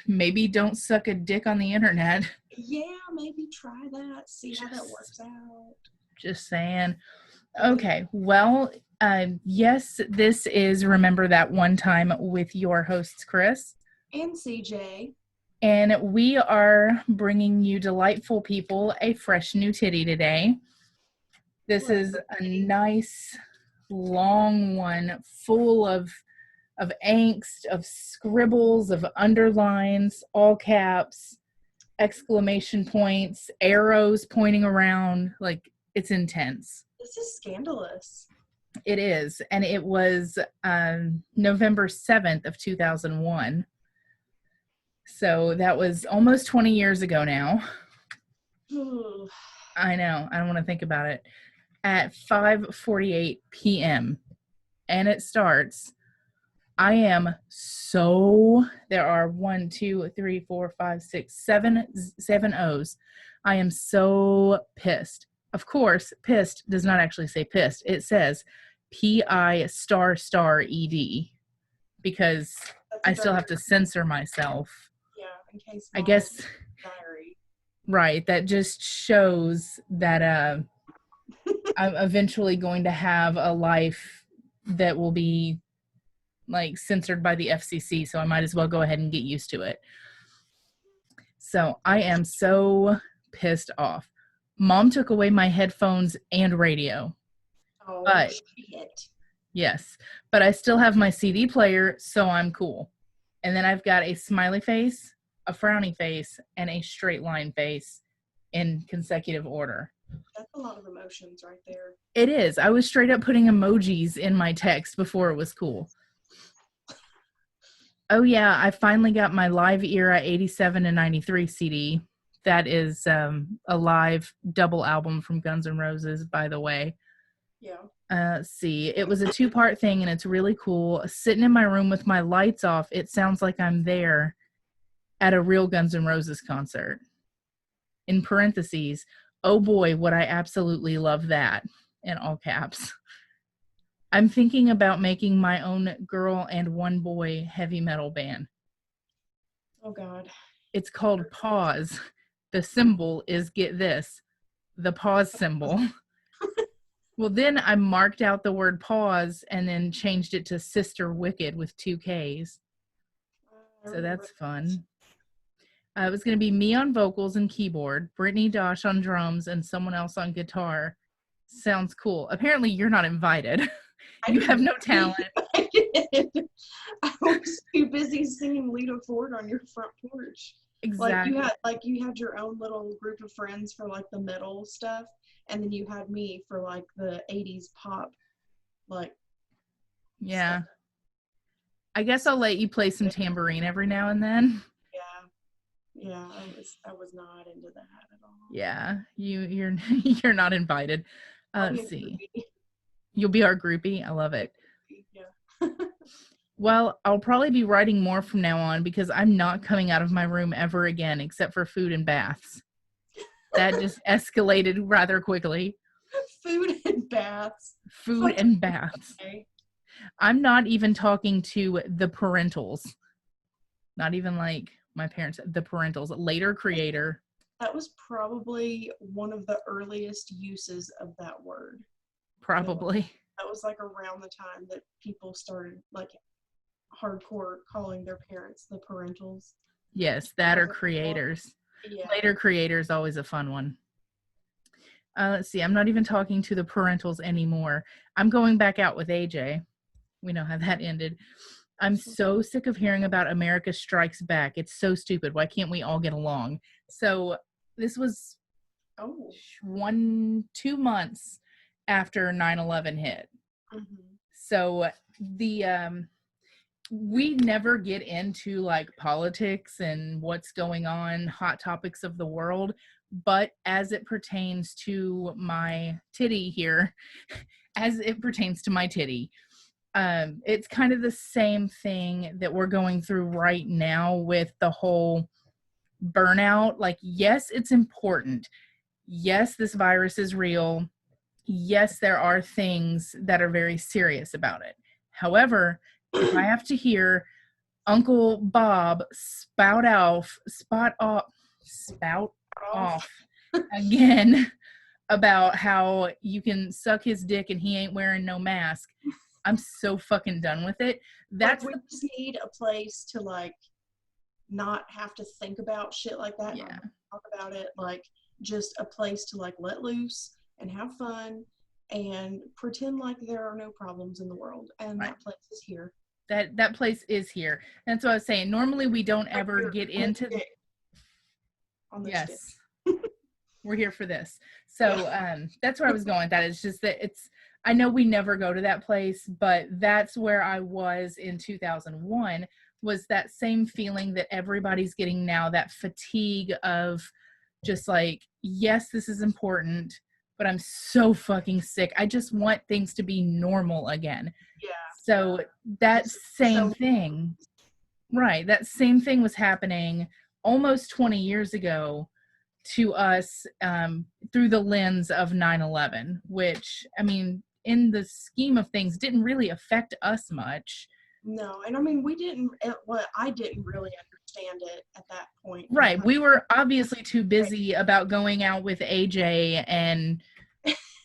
Maybe don't suck a dick on the internet. Yeah, maybe try that. See how that works out. Just saying. Okay, well, yes, this is Remember That One Time with your hosts, Chris. And CJ. And we are bringing you delightful people a fresh new titty today. This is a nice, long one full of angst, of scribbles, of underlines, all caps, exclamation points, arrows pointing around. Like, it's intense. This is scandalous. It is. And it was November 7th of 2001. So that was almost 20 years ago now. Ooh. I know. I don't want to think about it. At 5:48 p.m. And it starts. I am so, there are 1, 2, 3, 4, 5, 6, 7 O's. I am so pissed. Of course, pissed does not actually say pissed. It says P-I****ed because I still have to censor myself. Yeah, in case I guess, diary. Right, that just shows that I'm eventually going to have a life that will be like censored by the FCC, so I might as well go ahead and get used to it. So I am so pissed off. Mom took away my headphones and radio. Oh, but shit. Yes, but I still have my CD player, so I'm cool. And then I've got a smiley face, a frowny face, and a straight line face in consecutive order. That's a lot of emotions right there. It is. I was straight up putting emojis in my text before it was cool. Oh, yeah, I finally got my Live Era 87 and 93 CD. That is a live double album from Guns N' Roses, by the way. Yeah. Let's see. It was a 2-part thing, and it's really cool. Sitting in my room with my lights off, it sounds like I'm there at a real Guns N' Roses concert. In parentheses, oh boy, would I absolutely love that, in all caps. I'm thinking about making my own girl and one boy heavy metal band. Oh, God. It's called Pause. The symbol is, get this, the pause symbol. Well, then I marked out the word pause and then changed it to Sister Wicked with 2 Ks. So that's fun. It was going to be me on vocals and keyboard, Brittany Dosh on drums, and someone else on guitar. Sounds cool. Apparently, you're not invited. You have no talent. I did. I was too busy singing Lita Ford on your front porch. Exactly. You had your own little group of friends for like the metal stuff, and then you had me for like the 80s pop, like. Yeah. Stuff. I guess I'll let you play some tambourine every now and then. Yeah, I was not into that at all. Yeah, you're not invited. Let's see. Groupie. You'll be our groupie. I love it. Yeah. Well, I'll probably be writing more from now on because I'm not coming out of my room ever again except for food and baths. That just escalated rather quickly. Food and baths. Food and baths. Okay. I'm not even talking to the parentals. Not even like my parents, the parentals. Later creator. That was probably one of the earliest uses of that word. Probably. That was like around the time that people started like hardcore calling their parents the parentals. Yes, that or creators. Yeah. Later creators, always a fun one. Let's see. I'm not even talking to the parentals anymore. I'm going back out with AJ. We know how that ended. I'm so sick of hearing about America Strikes Back. It's so stupid. Why can't we all get along? So this was 2 months after 9/11 hit. Mm-hmm. So we never get into like politics and what's going on, hot topics of the world, but as it pertains to my titty here, it's kind of the same thing that we're going through right now with the whole burnout. Like, yes, it's important. Yes, this virus is real. Yes, there are things that are very serious about it. However, if I have to hear Uncle Bob spout off again about how you can suck his dick and he ain't wearing no mask. I'm so fucking done with it. That's like we just need a place to like not have to think about shit like that. Yeah. And talk about it, like just a place to like let loose and have fun and pretend like there are no problems in the world. And Right. that place is here. That place is here. That's what I was saying. Normally we don't ever get into on this yes. We're here for this. So that's where I was going with that. It's just that I know we never go to that place, but that's where I was in 2001, was that same feeling that everybody's getting now, that fatigue of just like, yes, this is important, but I'm so fucking sick. I just want things to be normal again. Yeah. So that same thing, right, that same thing was happening almost 20 years ago to us through the lens of 9/11, which, I mean, in the scheme of things, didn't really affect us much. No, and I mean, I didn't really understand it at that point. Right. We were obviously too busy about going out with AJ and,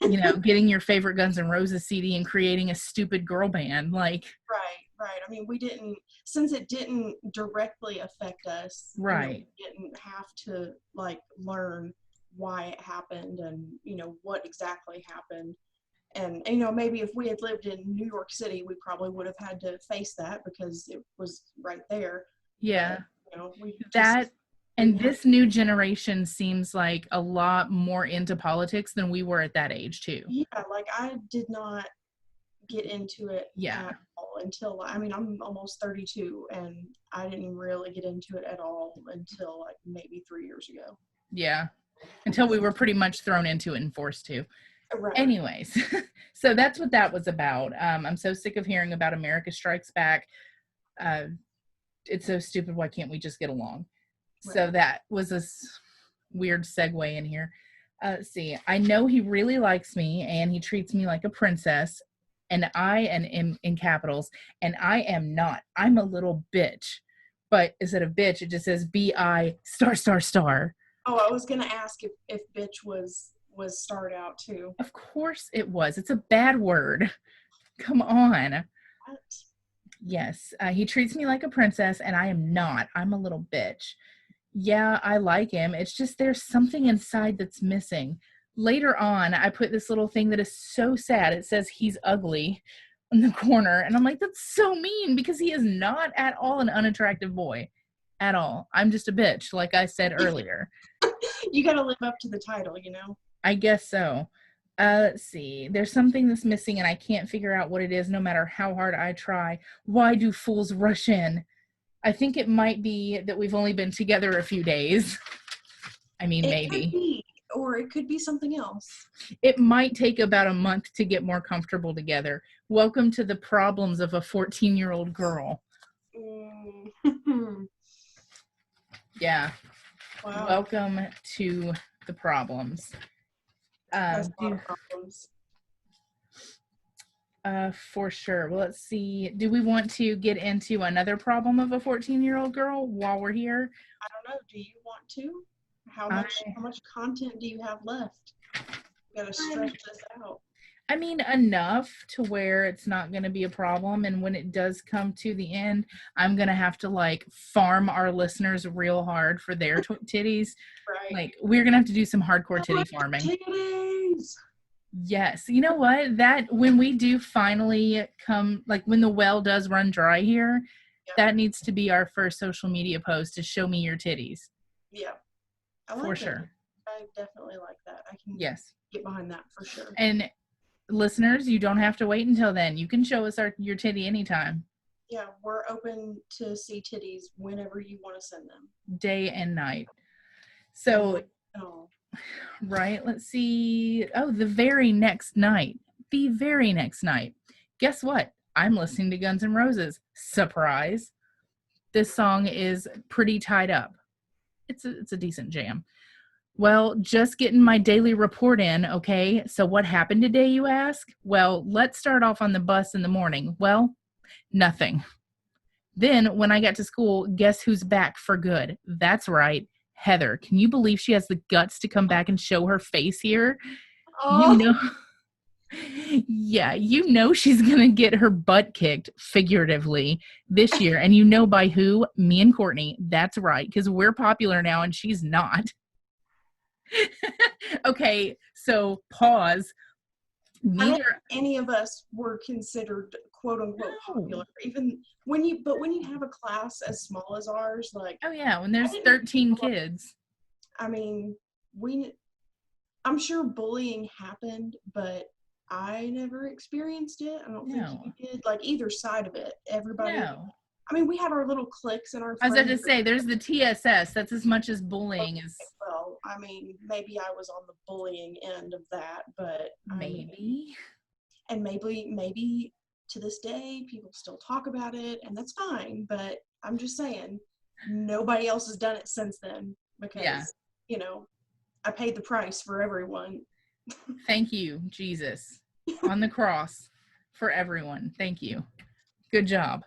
you know, getting your favorite Guns N' Roses CD and creating a stupid girl band. Like, right. I mean, since it didn't directly affect us, right. We didn't have to like learn why it happened and, what exactly happened. And, maybe if we had lived in New York City, we probably would have had to face that because it was right there. Yeah. But, this new generation seems like a lot more into politics than we were at that age too. Yeah, like I did not get into it at all until, I mean, I'm almost 32 and I didn't really get into it at all until like maybe 3 years ago. Yeah. Until we were pretty much thrown into it and forced to. Right. Anyways, so that's what that was about. I'm so sick of hearing about America Strikes Back. It's so stupid. Why can't we just get along? Right. So that was a weird segue in here. Let's see. I know he really likes me and he treats me like a princess, and I am in capitals, and I am not. I'm a little bitch. But instead of bitch, it just says B-I*****. Oh, I was going to ask if bitch was starred out too. Of course it was. It's a bad word. Come on. What? Yes. He treats me like a princess, and I am not. I'm a little bitch. Yeah, I like him. It's just there's something inside that's missing. Later on, I put this little thing that is so sad. It says he's ugly in the corner. And I'm like, that's so mean, because he is not at all an unattractive boy. At all. I'm just a bitch, like I said earlier. You got to live up to the title, I guess so. Let's see. There's something that's missing, and I can't figure out what it is no matter how hard I try. Why do fools rush in? I think it might be that we've only been together a few days. I mean, maybe. Or it could be something else. It might take about a month to get more comfortable together. Welcome to the problems of a 14-year-old girl. Yeah. Wow. Welcome to the problems. That's a lot of problems. For sure. Well, let's see. Do we want to get into another problem of a 14-year-old girl while we're here? I don't know. Do you want to? How much content do you have left? You gotta stretch this out. I mean, enough to where it's not going to be a problem. And when it does come to the end, I'm going to have to like farm our listeners real hard for their titties. Right. Like, we're going to have to do some hardcore titty farming. Titties! Yes. You know what? That when we do finally come, like when the well does run dry here, that needs to be our first social media post, to show me your titties. Yeah. I like for sure. I definitely like that. I can get behind that for sure. And listeners, you don't have to wait until then. You can show us your titty anytime. Yeah, we're open to see titties whenever you want to send them. Day and night. So, right, let's see. Oh, the very next night. Guess what? I'm listening to Guns N' Roses. Surprise. This song is pretty tied up. It's a decent jam. Well, just getting my daily report in, okay? So what happened today, you ask? Well, let's start off on the bus in the morning. Well, nothing. Then when I got to school, guess who's back for good? That's right, Heather. Can you believe she has the guts to come back and show her face here? You Oh, know, yeah, you know she's going to get her butt kicked figuratively this year. And you know by who? Me and Courtney. That's right, because we're popular now and she's not. Okay, so pause. I don't Neither. think any of us were considered quote unquote No. popular. Even when you have a class as small as ours, like Oh, yeah, when I there's didn't 13 feel like, kids. I mean, we I'm sure bullying happened, but I never experienced it. I don't think you No, did. Like either side of it. Everybody. no. I mean, we had our little cliques and our I was about to friends. say, there's the TSS. That's as much as bullying Okay, is. well, I mean, maybe I was on the bullying end of that, but I mean, Maybe. and maybe to this day people still talk about it, and that's fine. But I'm just saying, nobody else has done it since then Yeah. because I paid the price for everyone. Thank you, Jesus, on the cross for everyone. Thank you. Good job.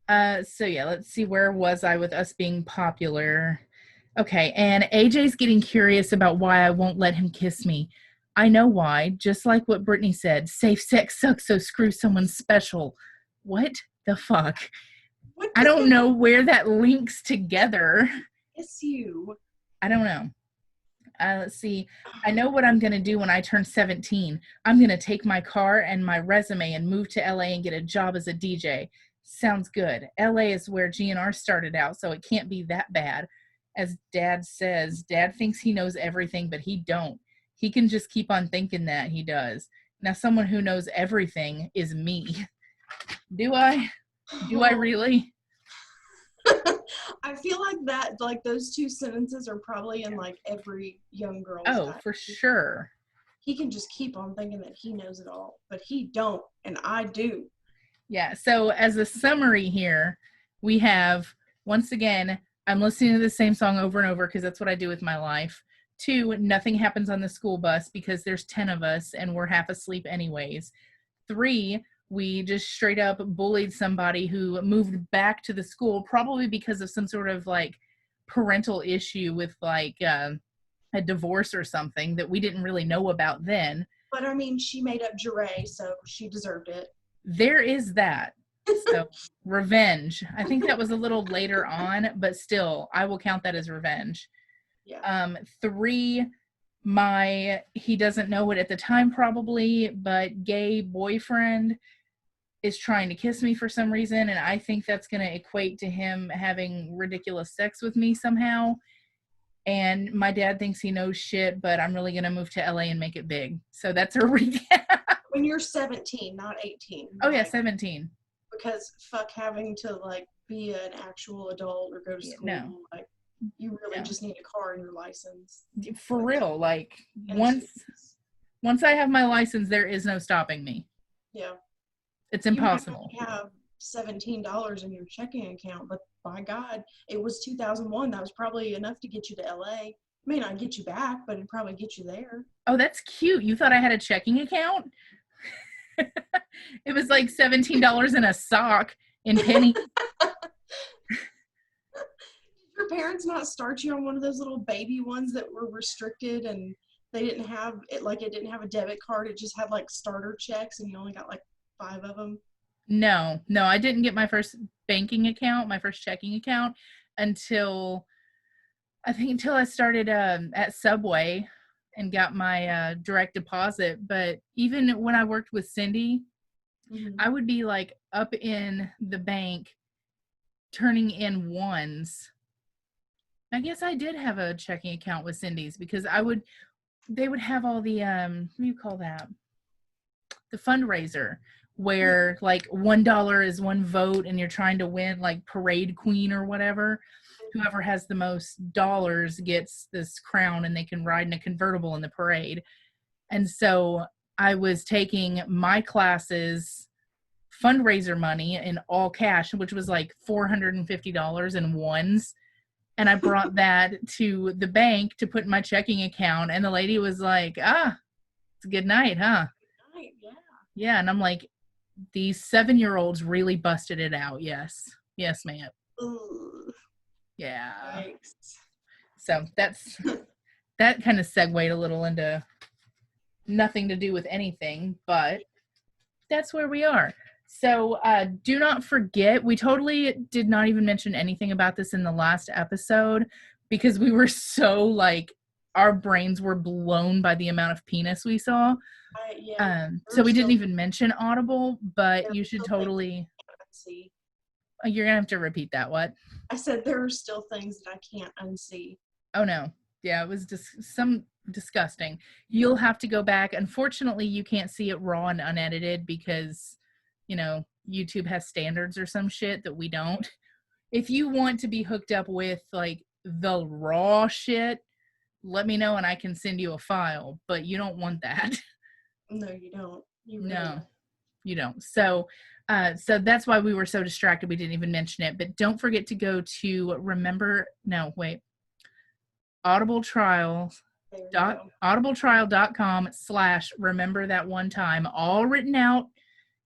So yeah, let's see, where was I with us being popular? Okay, and AJ's getting curious about why I won't let him kiss me. I know why, just like what Brittany said. Safe sex sucks, so screw someone special. What the fuck? What I does don't that know where that links together. kiss you? I don't know. Let's see. I know what I'm going to do when I turn 17. I'm going to take my car and my resume and move to LA and get a job as a DJ. Sounds good. LA is where GNR started out, so it can't be that bad. As Dad says, Dad thinks he knows everything, but he don't. He can just keep on thinking that he does. Now, someone who knows everything is me. Do I? Do I really? I feel like those two sentences are probably in like every young girl's Oh, diary. for sure. He can just keep on thinking that he knows it all, but he don't, and I do. Yeah. So as a summary here, we have, once again, I'm listening to the same song over and over because that's what I do with my life. 2, nothing happens on the school bus because there's 10 of us and we're half asleep anyways. 3, we just straight up bullied somebody who moved back to the school, probably because of some sort of like parental issue with like a divorce or something that we didn't really know about then. But I mean, she made up Jure, so she deserved it. There is that. So revenge. I think that was a little later on, but still, I will count that as revenge. Yeah. 3, he doesn't know it at the time probably, but gay boyfriend is trying to kiss me for some reason, and I think that's going to equate to him having ridiculous sex with me somehow. And my dad thinks he knows shit, but I'm really going to move to LA and make it big. So that's a recap. When you're 17, not 18. Oh yeah, like, 17. Because fuck having to like be an actual adult or go to school. No. Like you really No. just need a car and your license. For real, like And once I have my license, there is no stopping me. yeah. It's You might impossible. only have $17 in your checking account, but by God, it was 2001. That was probably enough to get you to LA. May not get you back, but it'd probably get you there. Oh, that's cute. You thought I had a checking account? It was like $17 in a sock in penny. Your parents not start you on one of those little baby ones that were restricted and they didn't have it, like it didn't have a debit card, it just had like starter checks and you only got like 5 of them? No, I didn't get my first banking account, my first checking account until I started at Subway and got my direct deposit. But even when I worked with Cindy, I would be like up in the bank turning in ones. I guess I did have a checking account with Cindy's because they would have all the what do you call that? The fundraiser where like $1 is one vote and you're trying to win like parade queen or whatever. Whoever has the most dollars gets this crown and they can ride in a convertible in the parade. And so I was taking my class's fundraiser money in all cash, which was like $450 in ones. And I brought that to the bank to put in my checking account. And the lady was like, it's a good night, huh? Right, yeah. Yeah. And I'm like, these 7-year-olds really busted it out. Yes. Yes, ma'am. Ugh, Yeah. yikes. So that kind of segued a little into nothing to do with anything, but that's where we are. So do not forget, we totally did not even mention anything about this in the last episode because we were so like, our brains were blown by the amount of penis we saw. Yeah. So we didn't even mention Audible, but you should still totally, see. you're going to have to repeat that. What? I said there are still things that I can't unsee. Oh no. Yeah, it was just some disgusting. You'll have to go back. Unfortunately, you can't see it raw and unedited because, you know, YouTube has standards or some shit that we don't. If you want to be hooked up with like the raw shit, let me know and I can send you a file, but you don't want that. No, you don't. You really No, don't. you don't. So that's why we were so distracted we didn't even mention it. But don't forget to go to audibletrial.com/remember that one time, all written out.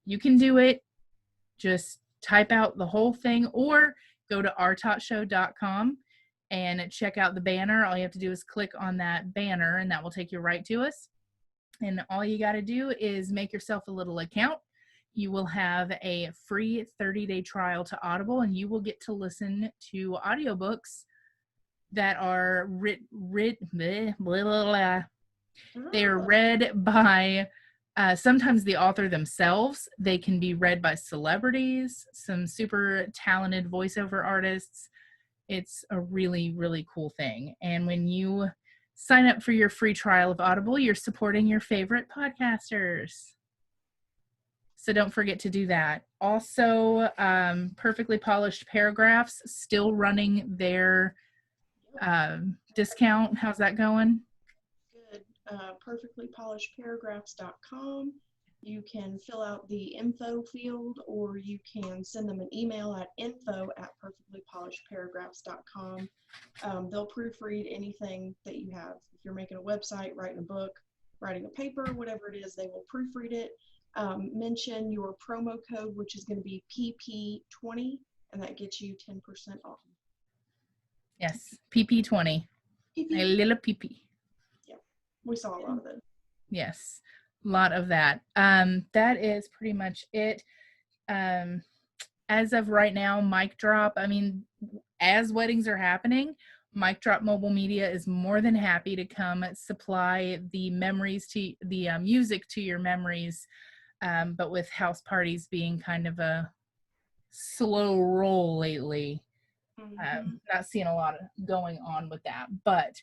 You can do it. Just type out the whole thing or go to ourtotshow.com and check out the banner. All you have to do is click on that banner and that will take you right to us. And all you got to do is make yourself a little account. You will have a free 30-day trial to Audible and you will get to listen to audiobooks that are they are read by sometimes the author themselves. They can be read by celebrities, some super talented voiceover artists. It's a really, really cool thing. And when you sign up for your free trial of Audible, you're supporting your favorite podcasters. So don't forget to do that. Also, Perfectly Polished Paragraphs still running their discount. How's that going? Good. Perfectlypolishedparagraphs.com. You can fill out the info field or you can send them an email at info@perfectlypolishedparagraphs.com. They'll proofread anything that you have. If you're making a website, writing a book, writing a paper, whatever it is, they will proofread it. Mention your promo code, which is going to be PP20, and that gets you 10% off. Yes, PP20. A little PP. Yeah, we saw a lot of it. Yes, a lot of that. That is pretty much it. As of right now, Mic Drop, I mean, as weddings are happening, Mic Drop Mobile Media is more than happy to come supply the memories to the music to your memories. But with house parties being kind of a slow roll lately, not seeing a lot of going on with that. But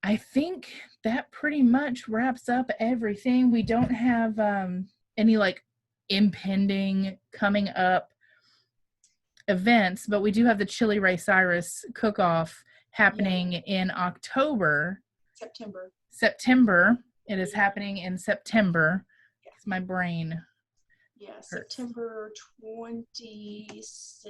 I think that pretty much wraps up everything. We don't have any like impending coming up events, but we do have the Chili Ray Cyrus cook-off happening in October. September. It is happening in September. Yeah. It's my brain. Yeah, hurts. September 26th.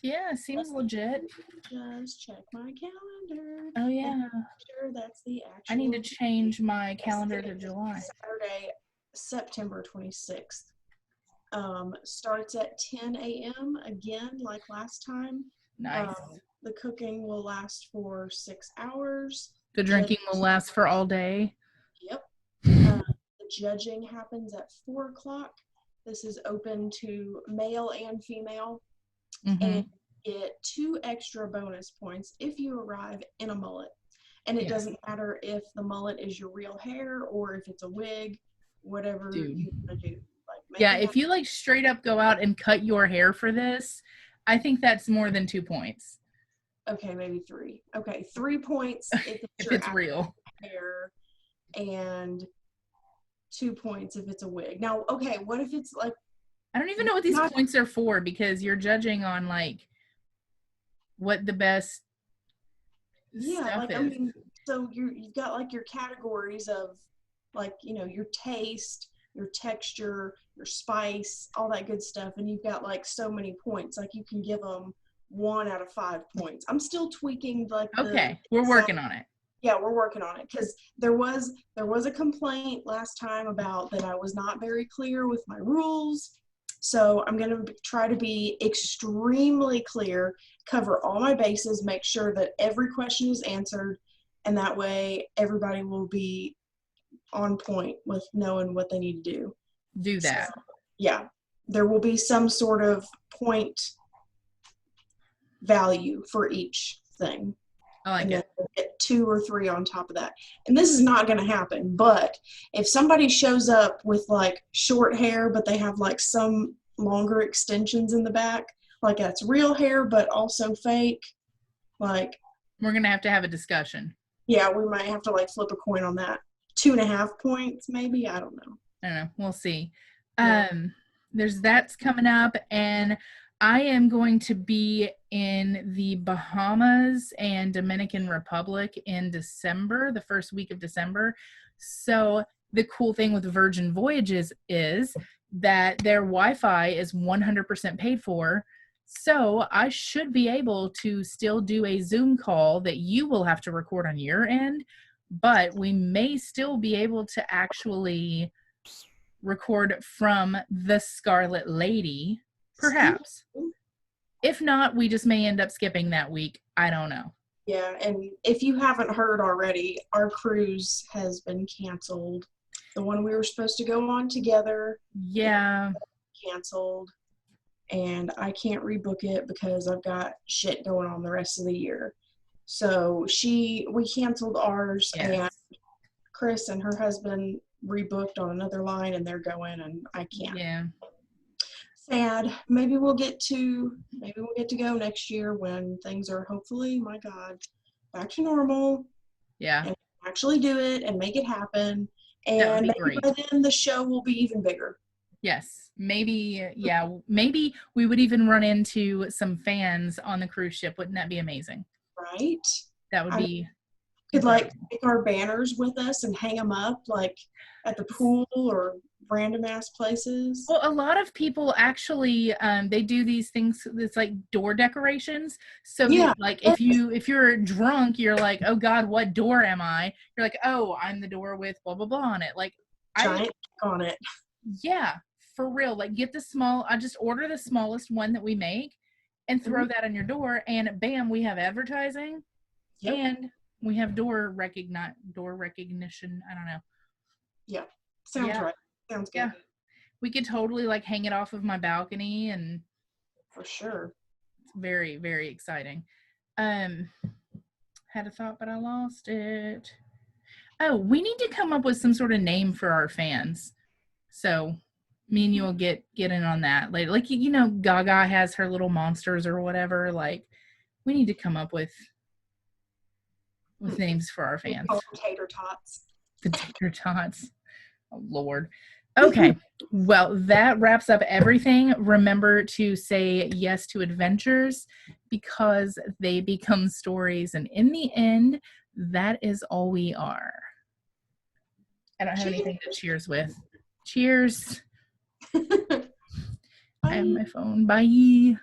Yeah, seems legit. Just check my calendar. Oh yeah. Sure, that's the actual. I need to change my calendar to July. Saturday, September 26th. Starts at 10 a.m. again, like last time. Nice. The cooking will last for 6 hours. The drinking will last for all day. Yep. The judging happens at 4 o'clock. This is open to male and female. And get 2 extra bonus points if you arrive in a mullet. And it doesn't matter if the mullet is your real hair or if it's a wig, whatever you want to do. Like, if you like straight up go out and cut your hair for this, I think that's more than 2 points. Okay, maybe 3. Okay, 3 points if it's real hair, and 2 points if it's a wig. Now, okay, what if it's like, I don't even know what these points are for because you're judging on like what the best stuff is. I mean, so you've got like your categories of like, you know, your taste, your texture, your spice, all that good stuff, and you've got like so many points. Like you can give them 1 out of 5 points. I'm still tweaking like. Okay, we're working on it. Yeah, we're working on it because there was a complaint last time about that I was not very clear with my rules. So I'm going to try to be extremely clear, cover all my bases, make sure that every question is answered, and that way everybody will be on point with knowing what they need to do. Do that. So, yeah, there will be some sort of point value for each thing. I like and then it. get 2 or 3 on top of that. And this is not going to happen, but if somebody shows up with like short hair, but they have like some longer extensions in the back, like that's real hair, but also fake, like, We're going to have a discussion. yeah, we might have to like flip a coin on that. 2.5 points, maybe. I don't know. I don't know. We'll see. Yeah. There's that's coming up, and I am going to be in the Bahamas and Dominican Republic in December, the first week of December. So the cool thing with Virgin Voyages is that their Wi-Fi is 100% paid for. So I should be able to still do a Zoom call that you will have to record on your end, but we may still be able to actually record from the Scarlet Lady, perhaps. If not, we just may end up skipping that week. I don't know. Yeah, and if you haven't heard already, our cruise has been canceled. The one we were supposed to go on together. Yeah. Canceled. And I can't rebook it because I've got shit going on the rest of the year. So we canceled ours, Yes. and Chris and her husband rebooked on another line, and they're going, and I can't. Yeah. Sad. Maybe we'll get to go next year when things are hopefully, my God, back to normal. Yeah. And actually do it and make it happen. That would And be maybe great. by then the show will be even bigger. Yes. Maybe, yeah. Maybe we would even run into some fans on the cruise ship. Wouldn't that be amazing? Right? That would be. Could like take our banners with us and hang them up like at the pool or random ass places. Well, a lot of people actually they do these things. It's like door decorations. So Yeah. that, like if you're drunk, you're like, oh God, what door am I? You're like, oh, I'm the door with blah blah blah on it. Like Giant on it. Yeah, for real. Like get the small. I just order the smallest one that we make, and throw that on your door, and bam, we have advertising, and we have door recognition. I don't know. Yeah, sounds right. Sounds good. Yeah, we could totally like hang it off of my balcony, and for sure. It's very, very exciting. Had a thought, but I lost it. Oh, we need to come up with some sort of name for our fans. So me and you will get in on that later. Like, you know, Gaga has her little monsters or whatever. Like, we need to come up with names for our fans. Tater tots. The tater tots. Oh, Lord. Okay. Well, that wraps up everything. Remember to say yes to adventures because they become stories. And in the end, that is all we are. I don't have anything to cheers with. Cheers. I have my phone. Bye.